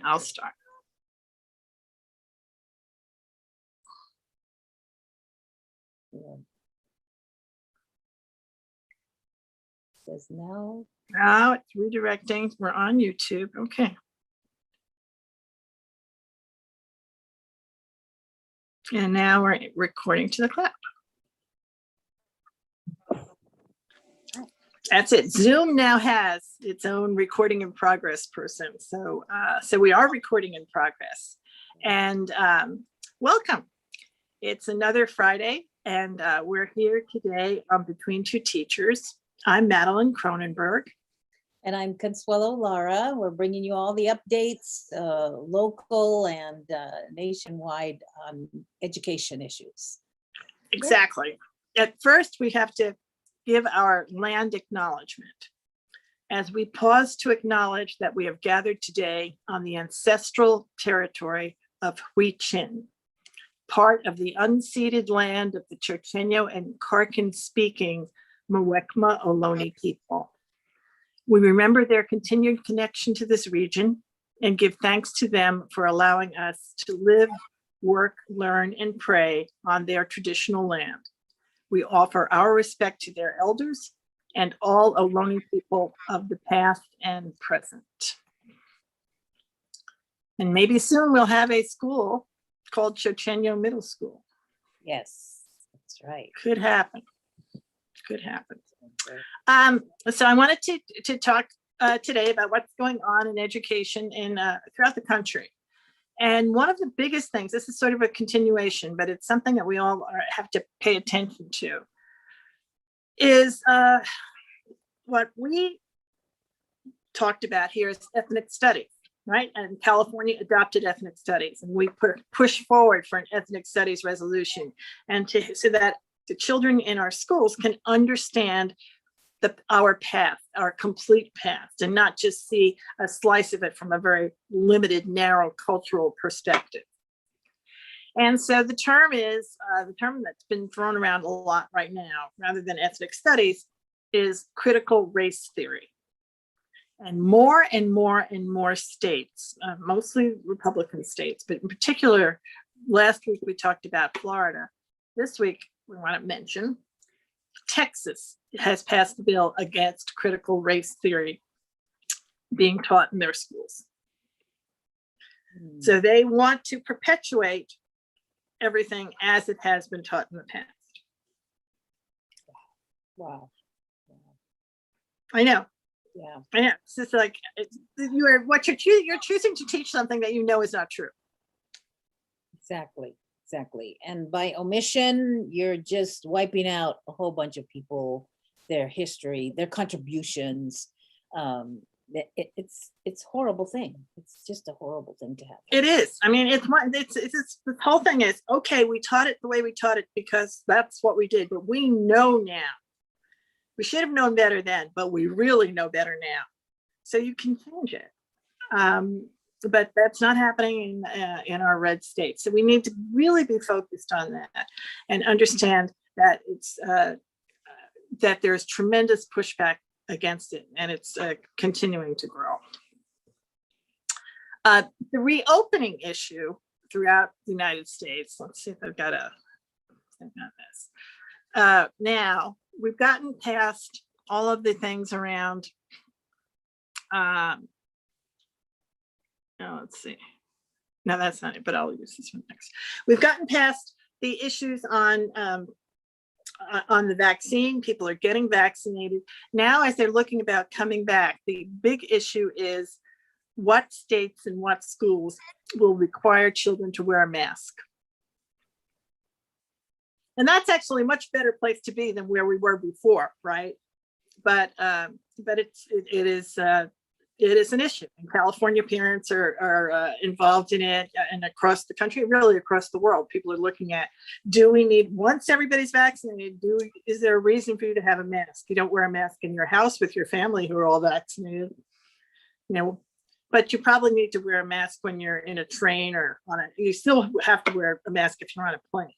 I'll start. Says no. Now it's redirecting. We're on YouTube. Okay. And now we're recording to the cloud. That's it. Zoom now has its own recording in progress person. So, so we are recording in progress. And welcome. It's another Friday, and we're here today on Between Two Teachers. I'm Madeline Cronenberg. And I'm Consuelo Lara. We're bringing you all the updates, local and nationwide education issues. Exactly. At first, we have to give our land acknowledgement as we pause to acknowledge that we have gathered today on the ancestral territory of Hui Chin, part of the unceded land of the Chochenyo and Karkan speaking Muwekma Ohlone people. We remember their continued connection to this region and give thanks to them for allowing us to live, work, learn, and pray on their traditional land. We offer our respect to their elders and all Ohlone people of the past and present. And maybe soon we'll have a school called Chochenyo Middle School. Yes, that's right. Could happen. Could happen. So I wanted to talk today about what's going on in education in throughout the country. And one of the biggest things, this is sort of a continuation, but it's something that we all have to pay attention to, is what we talked about here is ethnic studies, right? And California adopted ethnic studies, and we push forward for an ethnic studies resolution, and so that the children in our schools can understand our path, our complete past, and not just see a slice of it from a very limited, narrow cultural perspective. And so the term that's been thrown around a lot right now, rather than ethnic studies, is critical race theory. And more states, mostly Republican states, but in particular, last week we talked about Florida. This week we want to mention Texas has passed a bill against critical race theory being taught in their schools. So they want to perpetuate everything as it has been taught in the past. Wow. I know. Yeah. I know. It's just like you're choosing to teach something that you know is not true. Exactly. And by omission, you're just wiping out a whole bunch of people, their history, their contributions. It's a horrible thing. It's just a horrible thing to happen. It is. I mean, it's the whole thing is, okay, we taught it the way we taught it because that's what we did, but we know now. We should have known better then, but we really know better now. So you can change it. But that's not happening in our red state. So we need to really be focused on that and understand that it's that there's tremendous pushback against it, and it's continuing to grow. The reopening issue throughout the United States. Let's see if I've got this. Now we've gotten past all of the things around. Let's see. No, that's not it, but I'll use this one next. We've gotten past the issues on the vaccine. People are getting vaccinated. Now, as they're looking about coming back, the big issue is what states and what schools will require children to wear a mask. And that's actually a much better place to be than where we were before, right? But it is an issue, and California parents are involved in it, and across the country, really across the world, people are looking at, do we need, once everybody's vaccinated, is there a reason for you to have a mask? You don't wear a mask in your house with your family who are all vaccinated, but you probably need to wear a mask when you're in a train or you still have to wear a mask if you're on a plane,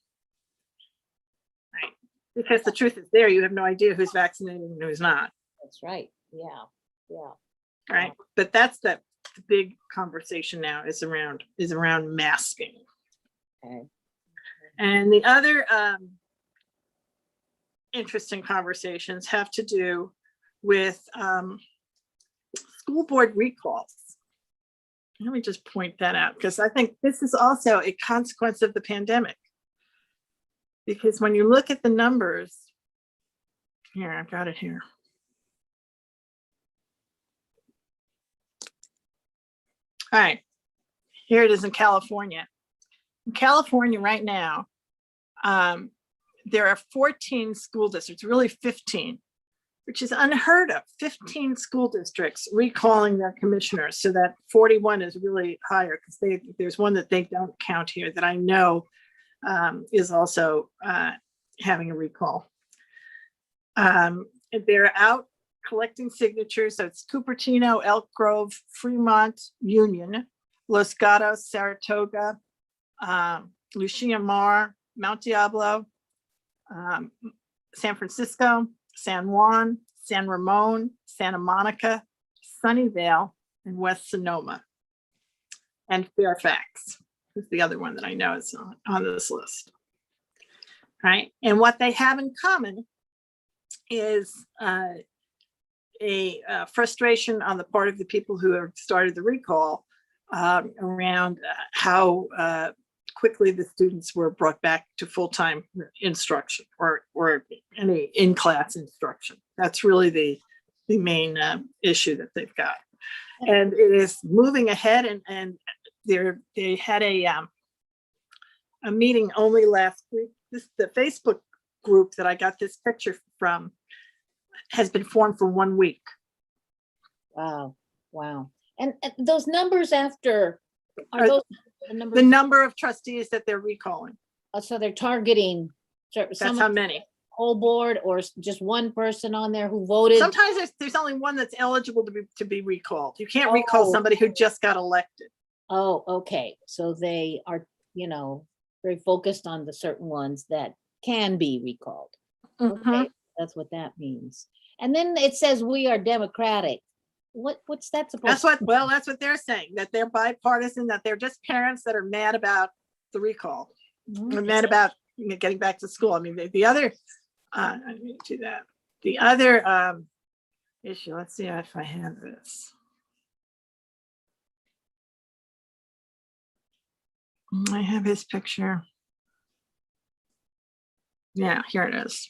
right? Because the truth is you have no idea who's vaccinated and who's not. That's right. Yeah. Right. But that's the the big conversation now is around masking. Okay. And the other interesting conversations have to do with school board recalls. Let me just point that out, because I think this is also a consequence of the pandemic. Because when you look at the numbers, here, I've got it here. All right, here it is in California. In California right now, there are 14 school districts, really 15, which is unheard of. 15 school districts recalling their commissioners, so that 41 is really higher, because there's one that they don't count here that I know is also having a recall. They're out collecting signatures. So it's Cupertino, Elk Grove, Fremont, Union, Los Gatos, Saratoga, Lucia Mar, Mount Diablo, San Francisco, San Juan, San Ramon, Santa Monica, Sunnyvale, and West Sonoma. And Fairfax is the other one that I know is on this list. Right. And what they have in common is a frustration on the part of the people who have started the recall around how quickly the students were brought back to full-time instruction or any in-class instruction. That's really the main issue that they've got. And it is moving ahead, and they had a meeting only last week. The Facebook group that I got this picture from has been formed for 1 week. Wow. Wow. And those numbers after, are those the numbers? The number of trustees that they're recalling. So they're targeting That's how many. Whole board, or just one person on there who voted? Sometimes there's only one that's eligible to be recalled. You can't recall somebody who just got elected. Oh, okay. So they are, very focused on the certain ones that can be recalled. Okay, that's what that means. And then it says we are democratic. What's that supposed to mean? That's what they're saying, that they're bipartisan, that they're just parents that are mad about the recall. They're mad about getting back to school. I mean, the other, I need to do that. The other issue, let's see if I have this. I have his picture. Yeah, here it is.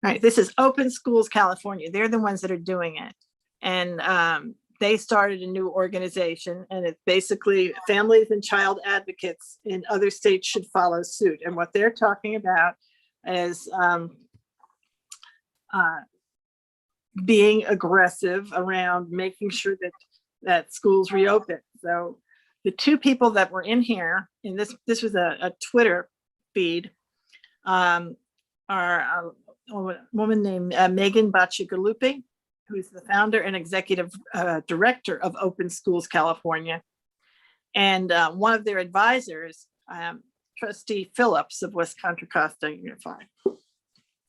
All right, this is Open Schools California. They're the ones that are doing it. And they started a new organization, and it's basically families and child advocates in other states should follow suit. And what they're talking about is being aggressive around making sure that schools reopen. So the two people that were in here, and this was a Twitter feed, are a woman named Megan Bacigalupi, who is the founder and executive director of Open Schools California. And one of their advisors, Trustee Phillips of West Contra Costa Unified.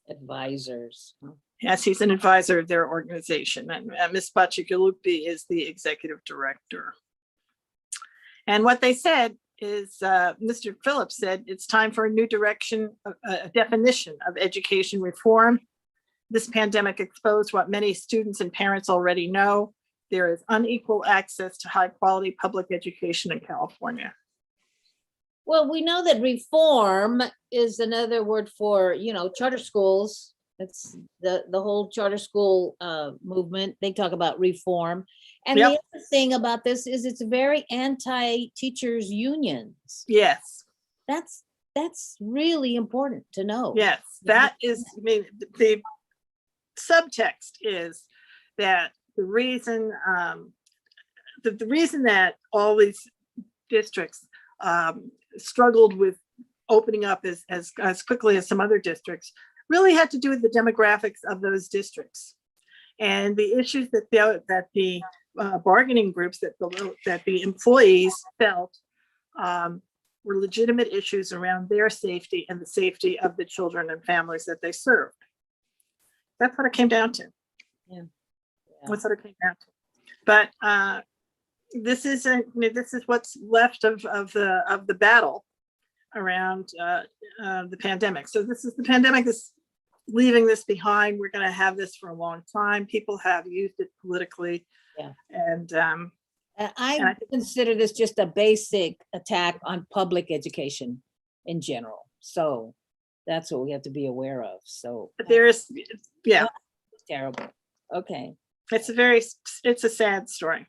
Advisors. Yes, he's an advisor of their organization. And Ms. Bacigalupi is the executive director. And what they said is, Mr. Phillips said, it's time for a new direction, a definition of education reform. This pandemic exposed what many students and parents already know. There is unequal access to high quality public education in California. Well, we know that reform is another word for, charter schools. That's the whole charter school movement. They talk about reform. And the other thing about this is it's very anti-teachers unions. Yes. That's really important to know. Yes, that is, I mean, the subtext is that the reason the reason that all these districts struggled with opening up as quickly as some other districts really had to do with the demographics of those districts and the issues that the bargaining groups, that the employees felt were legitimate issues around their safety and the safety of the children and families that they served. That's what it came down to. Yeah. That's what it came down to. But this is what's left of the battle around the pandemic. So this is the pandemic is leaving this behind. We're going to have this for a long time. People have used it politically. Yeah. And I consider this just a basic attack on public education in general. So that's what we have to be aware of. So there's, yeah, it's terrible. Okay. It's a sad story.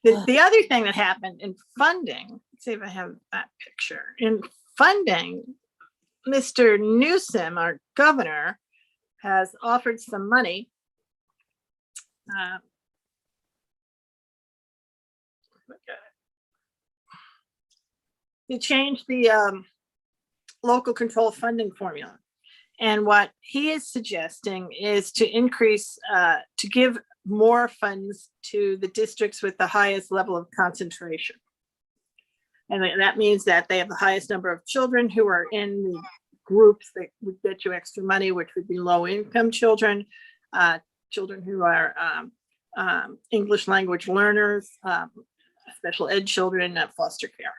The other thing that happened in funding, let's see if I have that picture. In funding, Mr. Newsom, our governor, has offered some money to change the local control funding formula. And what he is suggesting is to increase, to give more funds to the districts with the highest level of concentration. And that means that they have the highest number of children who are in the groups that would get you extra money, which would be low income children, children who are English language learners, special ed children, foster care.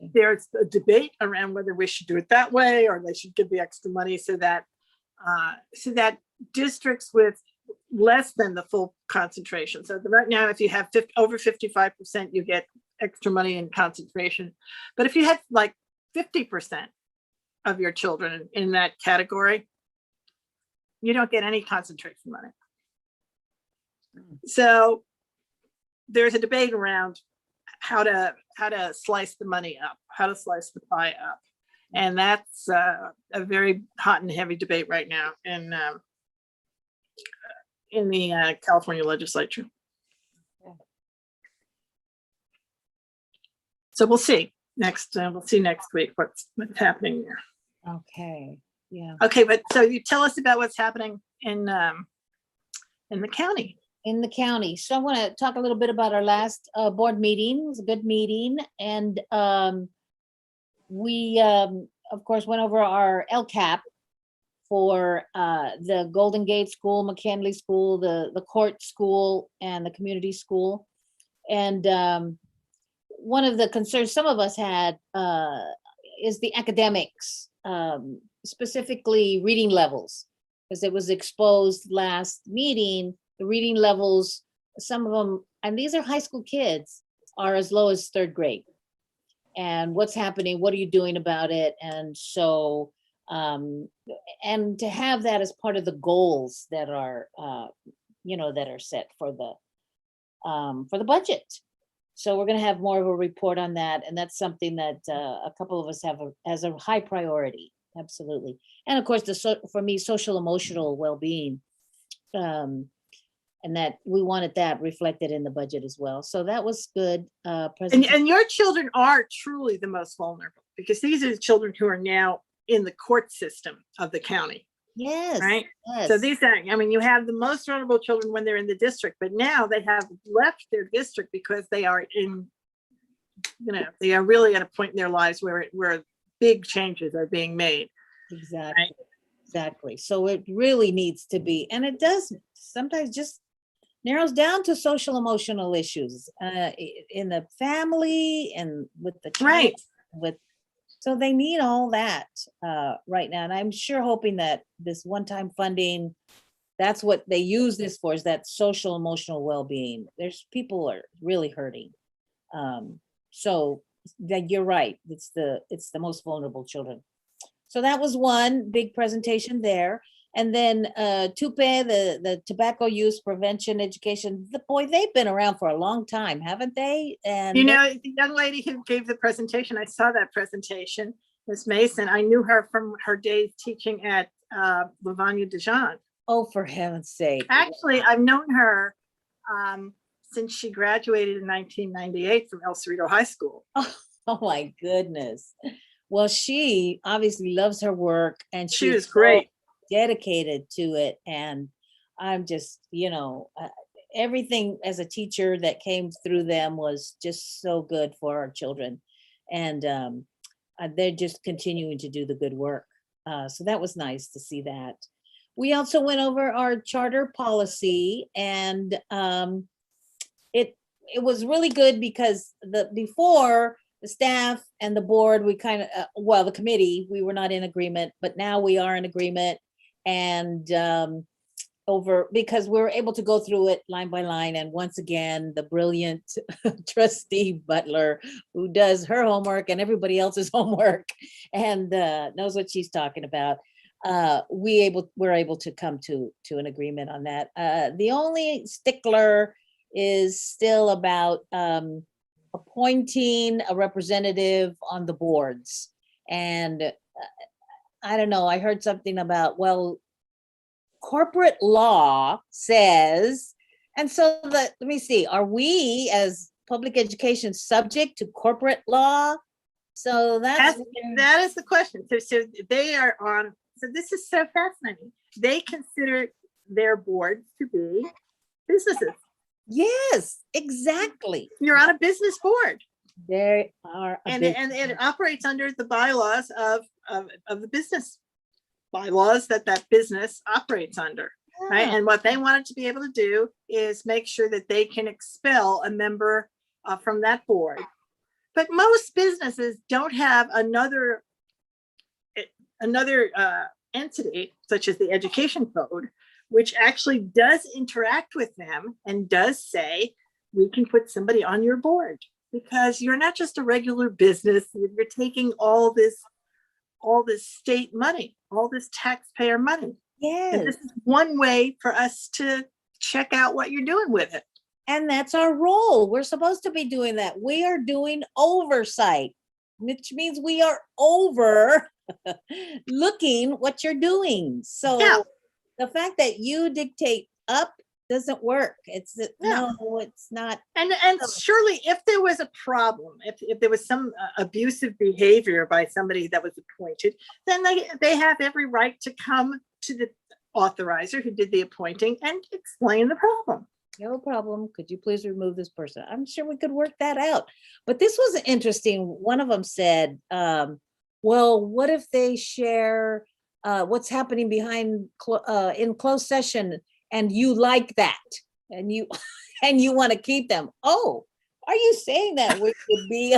There's a debate around whether we should do it that way or they should give the extra money so that districts with less than the full concentration. So right now, if you have over 55%, you get extra money in concentration. But if you had like 50% of your children in that category, you don't get any concentration money. So there's a debate around how to slice the money up, how to slice the pie up. And that's a very hot and heavy debate right now in the California legislature. Okay. So we'll see next week what's happening there. Okay. Yeah. Okay, but so you tell us about what's happening in the county. In the county. So I want to talk a little bit about our last board meeting. It was a good meeting. And we, of course, went over our LCAP for the Golden Gate School, McKinley School, the Court School, and the community school. And one of the concerns some of us had is the academics, specifically reading levels, because it was exposed last meeting. The reading levels, some of them, and these are high school kids, are as low as 3rd grade. And what's happening? What are you doing about it? And so, and to have that as part of the goals that are, that are set for the budget. So we're going to have more of a report on that, and that's something that a couple of us have as a high priority. Absolutely, and of course, for me, social emotional well-being. And that we wanted that reflected in the budget as well. So that was good. And your children are truly the most vulnerable because these are the children who are now in the court system of the county. Yes. Right. Yes. So these are, you have the most vulnerable children when they're in the district, but now they have left their district because they are they are really at a point in their lives where big changes are being made. Exactly. Right? Exactly. So it really needs to be, and it does sometimes just narrows down to social emotional issues in the family and with the child, right. So they need all that right now. And I'm sure hoping that this one-time funding, that's what they use this for, is that social emotional well-being. There's people are really hurting. So that you're right. It's the most vulnerable children. So that was one big presentation there. And then TUPE, the tobacco use prevention education, they've been around for a long time, haven't they? And the young lady who gave the presentation, I saw that presentation, Ms. Mason. I knew her from her days teaching at Lavanya Dijon. Oh, for heaven's sake. Actually, I've known her since she graduated in 1998 from El Cerrito High School. Oh my goodness. Well, she obviously loves her work, and she was great. Dedicated to it. And I'm just, everything as a teacher that came through them was just so good for our children. And they're just continuing to do the good work. So that was nice to see that. We also went over our charter policy, and it was really good because before the staff and the board, we kind of, well, the committee, we were not in agreement, but now we are in agreement. And because we were able to go through it line by line. And once again, the brilliant trustee Butler, who does her homework and everybody else's homework and knows what she's talking about, we're able to come to an agreement on that. The only stickler is still about appointing a representative on the boards. And I don't know, I heard something about, well, corporate law says, and so let me see, are we as public education subject to corporate law? So that is the question. So they are on, so this is so fascinating. They consider their boards to be businesses. Yes, exactly. You're on a business board. They are, and it operates under the bylaws of the business bylaws that business operates under, right? And what they wanted to be able to do is make sure that they can expel a member from that board. But most businesses don't have another entity, such as the education code, which actually does interact with them and does say, we can put somebody on your board, because you're not just a regular business. You're taking all this state money, all this taxpayer money. Yes. And this is one way for us to check out what you're doing with it. And that's our role. We're supposed to be doing that. We are doing oversight, which means we are over looking what you're doing. So the fact that you dictate up doesn't work. No, it's not. And surely if there was a problem, if there was some abusive behavior by somebody that was appointed, then they have every right to come to the authorizer who did the appointing and explain the problem. No problem. Could you please remove this person? I'm sure we could work that out. But this was interesting. One of them said, well, what if they share what's happening behind in closed session, and you like that, and you want to keep them? Oh, are you saying that we could be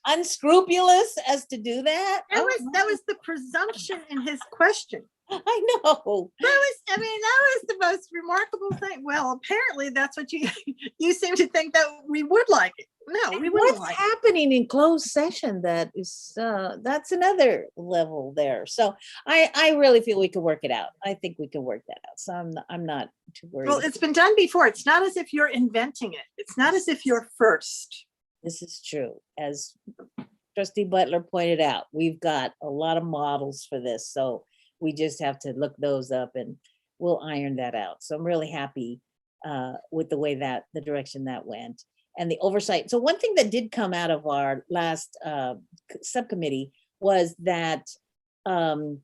unscrupulous as to do that? That was the presumption in his question. I know. That was the most remarkable thing. Well, apparently that's what you seem to think that we would like it. No, we wouldn't. What's happening in closed session that is that's another level there. So I really feel we could work it out. I think we can work that out. So I'm not too worried. Well, it's been done before. It's not as if you're inventing it. It's not as if you're first. This is true. As Trustee Butler pointed out, we've got a lot of models for this. So we just have to look those up and we'll iron that out. So I'm really happy with the way the direction that went and the oversight. So one thing that did come out of our last subcommittee was that, there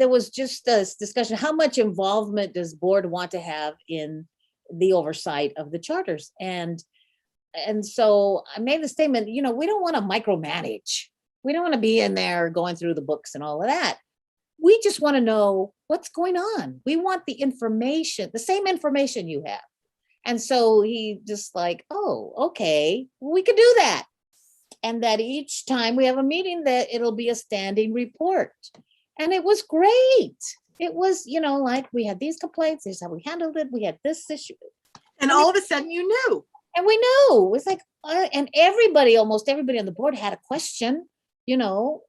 was just this discussion, how much involvement does board want to have in the oversight of the charters? And so I made the statement, we don't want to micromanage. We don't want to be in there going through the books and all of that. We just want to know what's going on. We want the information, the same information you have. And so he just like, oh, okay, we could do that. And that each time we have a meeting that it'll be a standing report. And it was great. It was, like we had these complaints, this is how we handled it. We had this issue. And all of a sudden you knew. And we knew. It was like, and almost everybody on the board had a question. All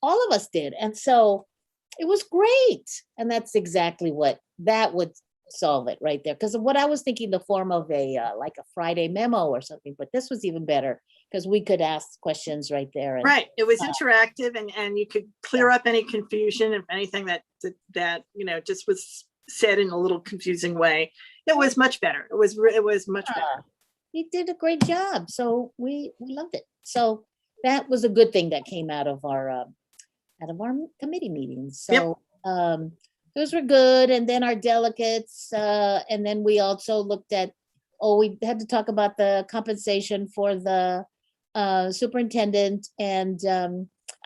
of us did. And so it was great. And that's exactly what that would solve it right there. Because what I was thinking, the form of like a Friday memo or something, but this was even better because we could ask questions right there. And, right. It was interactive and you could clear up any confusion, if anything that just was said in a little confusing way. It was much better. It was much better. He did a great job. So we loved it. So that was a good thing that came out of our committee meetings. So those were good. And then our delegates, and then we also looked at, we had to talk about the compensation for the superintendent. And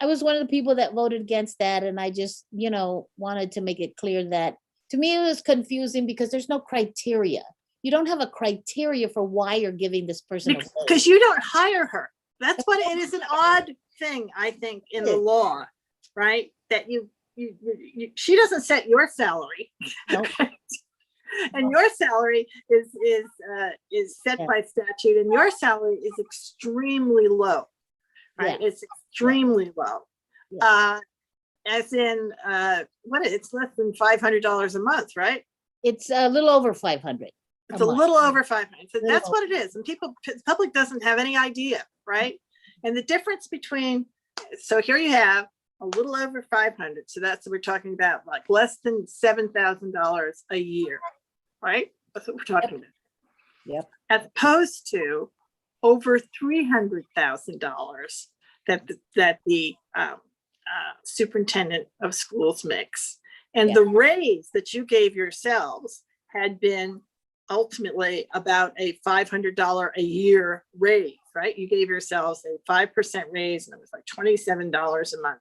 I was one of the people that voted against that, and I just, wanted to make it clear that, to me, it was confusing because there's no criteria. You don't have a criteria for why you're giving this person a raise. Because you don't hire her. That's what it is, an odd thing, I think, in the law, right? That she doesn't set your salary. Nope. And your salary is set by statute, and your salary is extremely low, right? Yeah. It's extremely low. Yeah. As in, it's less than $500 a month, right? It's a little over 500. It's a little over 500. So that's Little what it is. And the public doesn't have any idea, right? And the difference between, so here you have a little over 500. So we're talking about like less than $7,000 a year, right? That's what we're talking about. Yep. As opposed to over $300,000 that the superintendent of schools makes. And the raise that you gave yourselves had been ultimately about a $500 a year raise, right? You gave yourselves a 5% raise, and it was like $27 a month.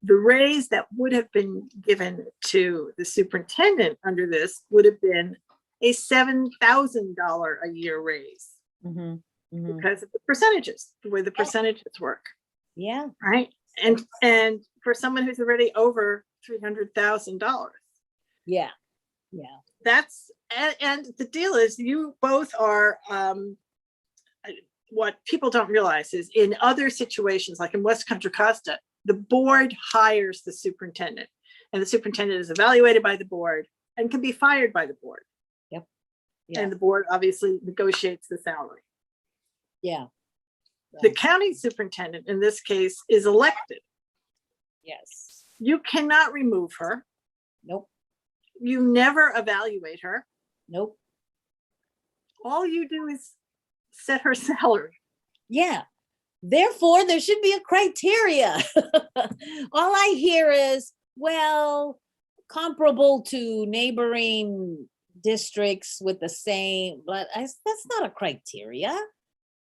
The raise that would have been given to the superintendent under this would have been a $7,000 a year raise because of the percentages, the way the percentages work. Yeah. Right. And for someone who's already over $300,000. Yeah. And the deal is, you both are, what people don't realize is, in other situations, like in West Contra Costa, the board hires the superintendent, and the superintendent is evaluated by the board and can be fired by the board. Yep. And the board obviously negotiates the salary. Yeah. The county superintendent in this case is elected. Yes. You cannot remove her. Nope. You never evaluate her. Nope. All you do is set her salary. Yeah. Therefore, there should be a criteria. All I hear is, well, comparable to neighboring districts with the same, but that's not a criteria.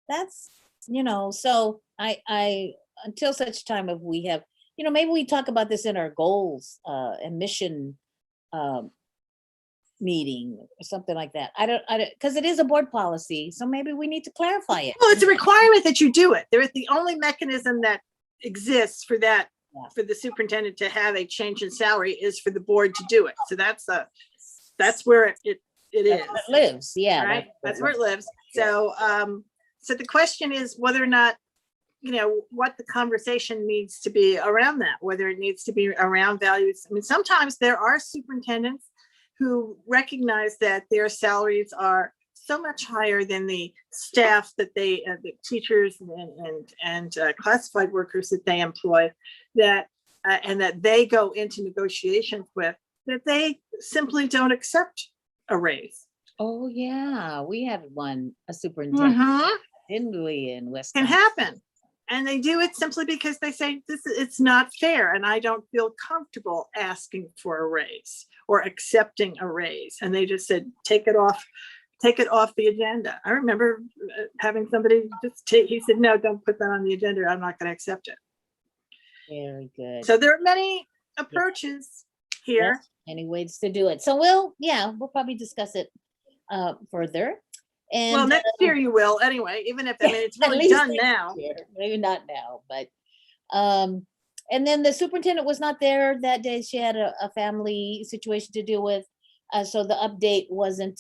That's, so I until such time if we have, maybe we talk about this in our goals and mission meeting or something like that. I don't, because it is a board policy, so maybe we need to clarify it. Well, it's a requirement that you do it. There is the only mechanism that exists for that, for the superintendent to have a change in salary, is for the board to do it. So that's where it is. It lives. Yeah. Right. That's where it lives. So, so the question is whether or not, what the conversation needs to be around that, whether it needs to be around values. I mean, sometimes there are superintendents who recognize that their salaries are so much higher than the staff that the teachers and classified workers that they employ, that and that they go into negotiations with, that they simply don't accept a raise. Oh yeah, we had a superintendent, didn't we, in Wisconsin? Can happen. And they do it simply because they say it's not fair, and I don't feel comfortable asking for a raise or accepting a raise. And they just said, take it off the agenda. I remember having somebody he said, no, don't put that on the agenda. I'm not going to accept it. Very good. So there are many approaches here. Yes, many ways to do it. So we'll probably discuss it further. And well, next year you will anyway, even if it's really done now. Maybe not now, but and then the superintendent was not there that day. She had a family situation to deal with. So the update wasn't,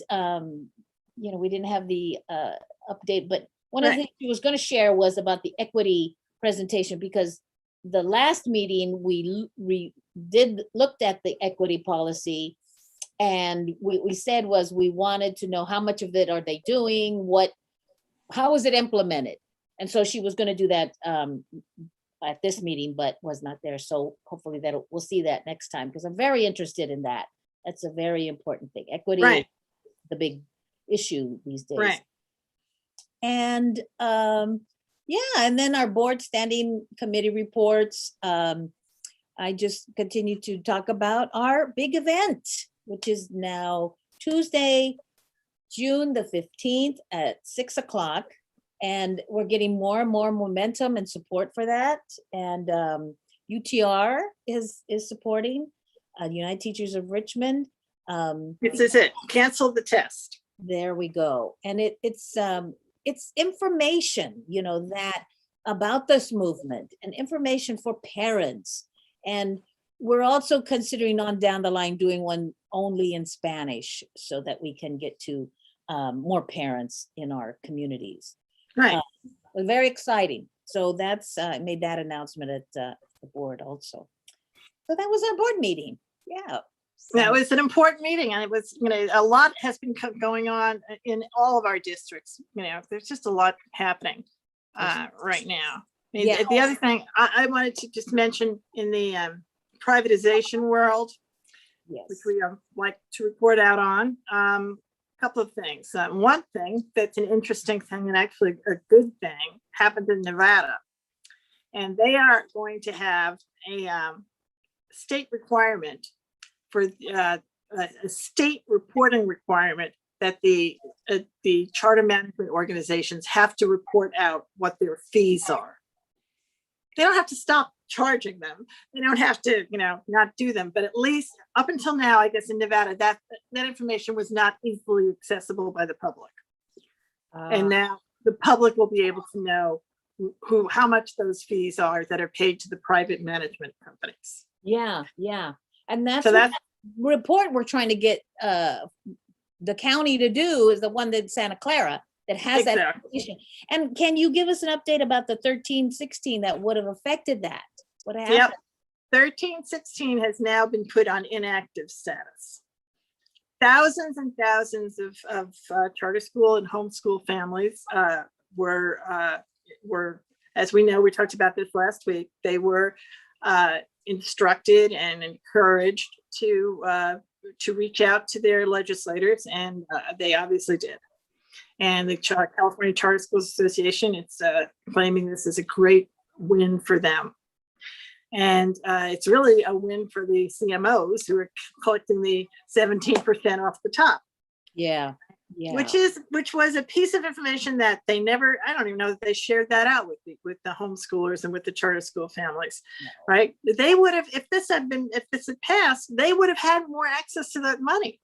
we didn't have the update, but one of the things she was going to share was about the equity presentation, because the last meeting we looked at the equity policy. And we said was we wanted to know how much of it are they doing, how is it implemented? And so she was going to do that at this meeting, but was not there. So hopefully we'll see that next time, because I'm very interested in that. That's a very important thing. Equity is the big issue these days. Right. And and then our board standing committee reports. I just continue to talk about our big event, which is now Tuesday, June the 15th at 6:00. And we're getting more and more momentum and support for that. And UTR is supporting, United Teachers of Richmond. This is it. Cancel the test. There we go. And it's information, that about this movement, and information for parents. And we're also considering on down the line doing one only in Spanish so that we can get to more parents in our communities. Right. Very exciting. So that's made that announcement at the board also. So that was our board meeting. Yeah. That was an important meeting, and it was, a lot has been going on in all of our districts. There's just a lot happening right now. Yeah. The other thing I wanted to just mention in the privatization world, Yes. which we like to report out on, a couple of things. One thing that's an interesting thing and actually a good thing happened in Nevada, and they are going to have a state requirement for a state reporting requirement that the charter management organizations have to report out what their fees are. They don't have to stop charging them. They don't have to, not do them. But at least up until now, I guess in Nevada, that information was not easily accessible by the public. And now the public will be able to know how much those fees are that are paid to the private management companies. Yeah. And that's So what report we're trying to get the county to do is the one that Santa Clara that has that Exactly. information. And can you give us an update about the 1316 that would have affected that? What happened? Yep. 1316 has now been put on inactive status. Thousands and thousands of charter school and homeschool families were, as we know, we talked about this last week, they were instructed and encouraged to reach out to their legislators, and they obviously did. And the California Charter Schools Association, it's claiming this is a great win for them. And it's really a win for the CMOs who are collecting the 17% off the top. Yeah. Which was a piece of information that they never, I don't even know that they shared that out with the homeschoolers and with the charter school families, right? They would have, if this had passed, they would have had more access to that money,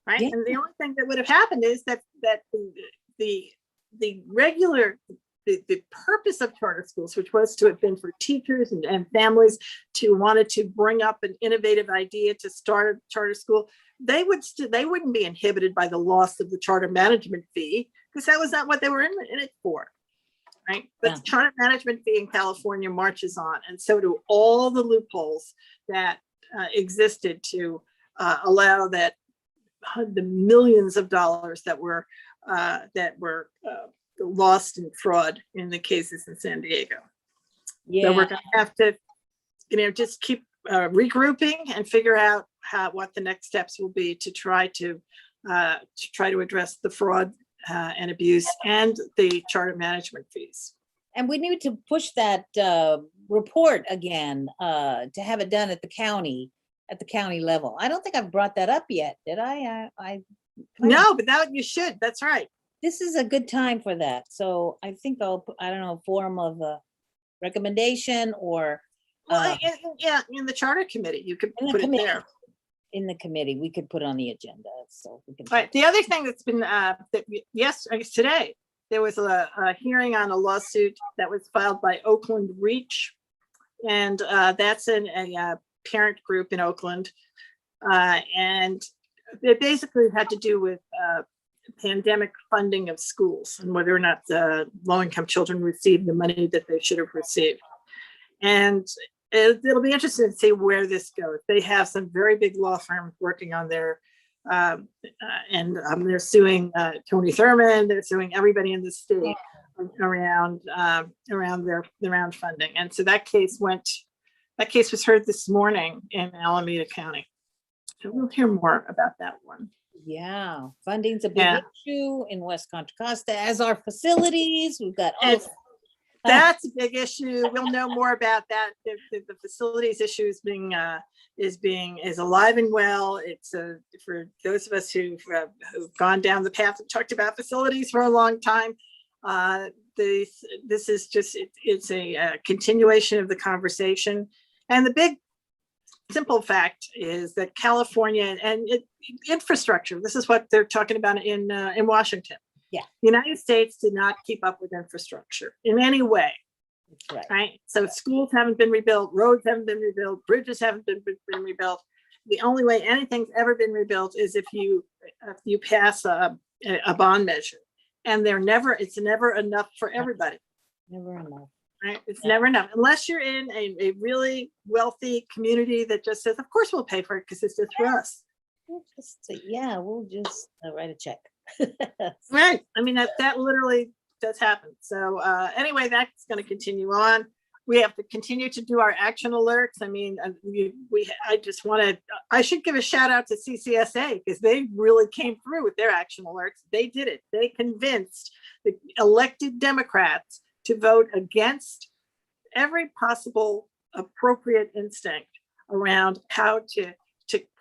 right? Yeah. And the only thing that would have happened is that the purpose of charter schools, which was to have been for teachers and families to wanted to bring up an innovative idea to start a charter school, they wouldn't be inhibited by the loss of the charter management fee, because that was not what they were in it for, right? But the charter management fee in California marches on, and so do all the loopholes that existed to allow that the millions of dollars that were lost in fraud in the cases in San Diego. Yeah. So we're going to have to, just keep regrouping and figure out what the next steps will be to try to address the fraud and abuse and the charter management fees. And we need to push that report again to have it done at the county level. I don't think I've brought that up yet, did I? No, but that you should. That's right. This is a good time for that. So I think I don't know, form of a recommendation or. Well, in the charter committee, you could put it there. In the committee, we could put it on the agenda. So we can. Right. The other thing that's been I guess today, there was a hearing on a lawsuit that was filed by Oakland Reach, and that's a parent group in Oakland, and it basically had to do with pandemic funding of schools and whether or not low-income children received the money that they should have received. And it'll be interesting to see where this goes. They have some very big law firms working on their, and they're suing Tony Thurmond. They're suing everybody in the state around their funding. And so that case was heard this morning in Alameda County. So we'll hear more about that one. Yeah, funding's a big issue in West Contra Costa, as are facilities. We've got that's a big issue. We'll know more about that. The facilities issue is alive and well. It's for those of us who've gone down the path and talked about facilities for a long time. This is just, it's a continuation of the conversation. And the big simple fact is that California and infrastructure, this is what they're talking about in Washington. Yeah. The United States did not keep up with infrastructure in any way. Right. Right. So schools haven't been rebuilt, roads haven't been rebuilt, bridges haven't been rebuilt. The only way anything's ever been rebuilt is if you pass a bond measure, and it's never enough for everybody. Never enough. Right? It's never enough unless you're in a really wealthy community that just says, of course we'll pay for it because it's just for us. We'll just write a check. Right. I mean, that literally does happen. So anyway, that's going to continue on. We have to continue to do our action alerts. I mean, I should give a shout out to CCSA because they really came through with their action alerts. They did it. They convinced the elected Democrats to vote against every possible appropriate instinct around how to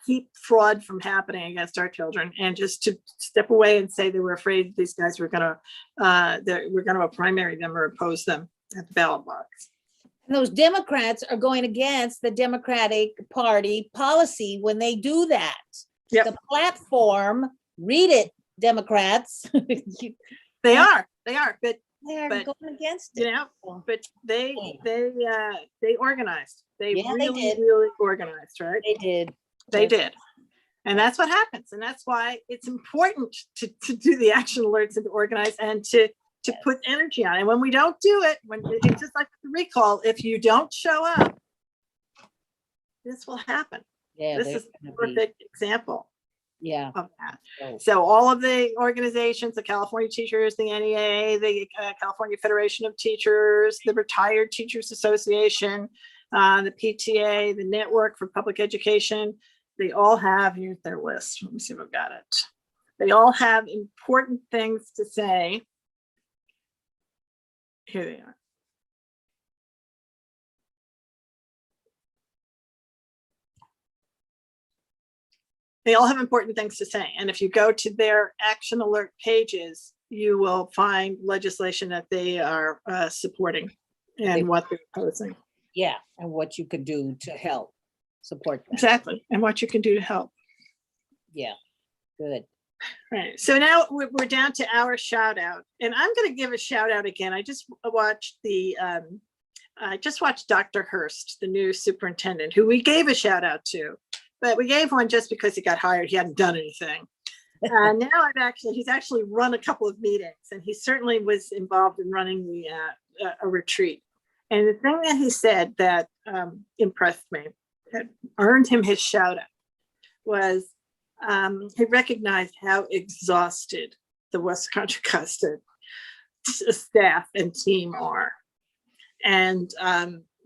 keep fraud from happening against our children, and just to step away and say they were afraid these guys were going to primary them or oppose them at the ballot box. And those Democrats are going against the Democratic Party policy when they do that. Yep. The platform, read it, Democrats. They are, but They are But, going against it. but they organized. They Yeah, they really, did. really organized, right? They did. They did. And that's what happens. And that's why it's important to do the action alerts and to organize and to put energy on it. And when we don't do it, when it's just like the recall, if you don't show up, this will happen. Yeah, This is a perfect example yeah. of that. So, So all of the organizations, the California Teachers, the NEA, the California Federation of Teachers, the Retired Teachers Association, the PTA, the Network for Public Education, they all have, here's their list. Let me see if I've got it. They all have important things to say. Here they are. They all have important things to say. And if you go to their action alert pages, you will find legislation that they are supporting and what they're opposing. yeah, and what you could do to help support that. Exactly. And what you can do to help. Yeah, good. Right. So now we're down to our shout out. And I'm going to give a shout out again. I just watched Dr. Hurst, the new superintendent, who we gave a shout out to. But we gave one just because he got hired. He hadn't done anything. Now he's actually run a couple of meetings, and he certainly was involved in running a retreat. And the thing that he said that impressed me, that earned him his shout out, was he recognized how exhausted the West Contra Costa staff and team are. And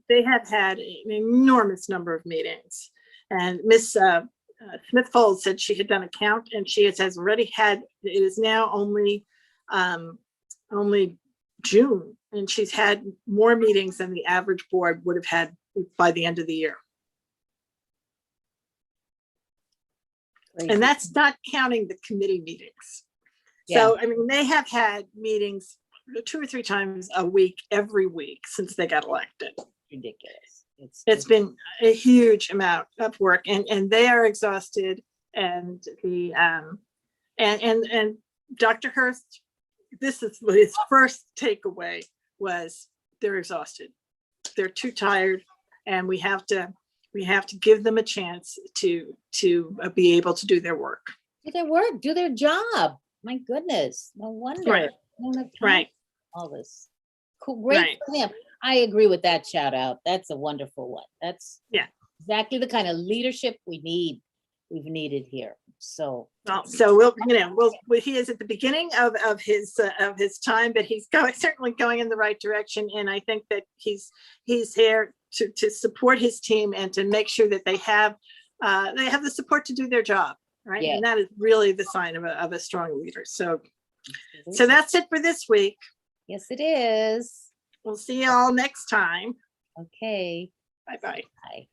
they have had an enormous number of meetings. And Miss Smith-Folds said she had done a count, and she has already had, it is now only June, and she's had more meetings than the average board would have had by the end of the year. Crazy. And that's not counting the committee meetings. Yeah. So, I mean, they have had meetings 2 or 3 times a week, every week since they got elected. Ridiculous. It's been a huge amount of work, and they are exhausted. And the and Dr. Hurst, this is what his first takeaway was: they're exhausted, they're too tired, and we have to give them a chance to be able to do their work. Do their work, do their job. My goodness, no wonder. Right. Right. All this. Cool. Great Right. for him. I agree with that shout out. That's a wonderful one. That's exactly the kind of leadership we've needed here. So he is at the beginning of his time, but he's certainly going in the right direction. And I think that he's here to support his team and to make sure that they have the support to do their job. Right. Yeah. And that is really the sign of a strong leader. So that's it for this week. Yes, it is. We'll see you all next time. Okay. Bye-bye. Bye.